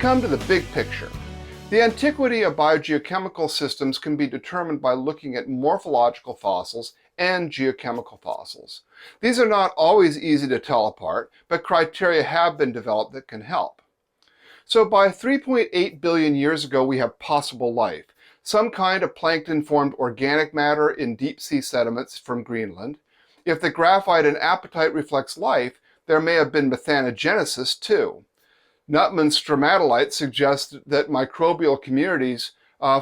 come to the big picture. The antiquity of biogeochemical systems can be determined by looking at morphological fossils and geochemical fossils. These are not always easy to tell apart, but criteria have been developed that can help. So by 3.8 billion years ago, we have possible life, some kind of plankton-formed organic matter in deep-sea sediments from Greenland. If the graphite and apatite reflects life, there may have been methanogenesis too. Nutman's stromatolites suggest that microbial communities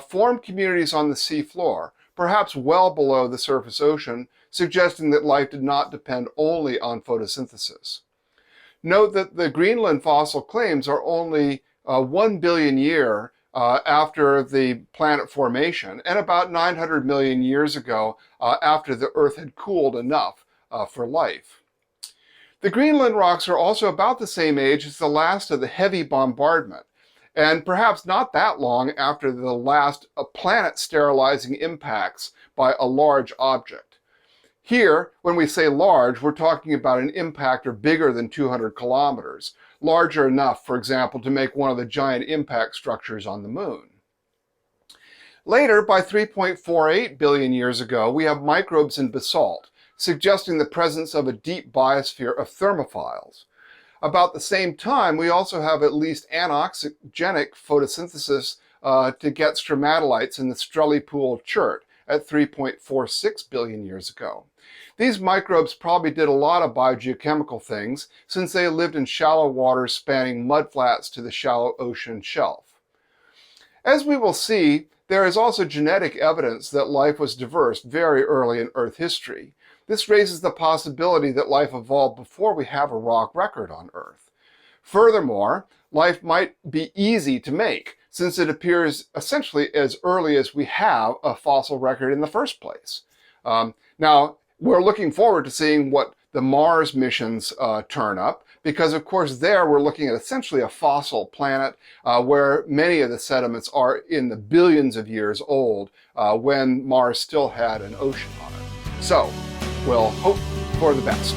formed communities on the seafloor, perhaps well below the surface ocean, suggesting that life did not depend only on photosynthesis. Note that the Greenland fossil claims are only 1 billion year after the planet formation, and about 900 million years ago after the Earth had cooled enough for life. The Greenland rocks are also about the same age as the last of the heavy bombardment, and perhaps not that long after the last planet-sterilizing impacts by a large object. Here, when we say large, we're talking about an impactor bigger than 200 kilometers, larger enough, for example, to make one of the giant impact structures on the moon. Later, by 3.48 billion years ago, we have microbes in basalt, suggesting the presence of a deep biosphere of thermophiles. About the same time, we also have at least anoxygenic photosynthesis to get stromatolites in the Strelley-Pool chert at 3.46 billion years ago. These microbes probably did a lot of biogeochemical things since they lived in shallow waters spanning mudflats to the shallow ocean shelf. As we will see, there is also genetic evidence that life was diverse very early in Earth history. This raises the possibility that life evolved before we have a rock record on Earth. Furthermore, life might be easy to make, since it appears essentially as early as we have a fossil record in the first place. Now, we're looking forward to seeing what the Mars missions turn up, because of course there we're looking at essentially a fossil planet where many of the sediments are in the billions of years old when Mars still had an ocean on it. So, we'll hope for the best.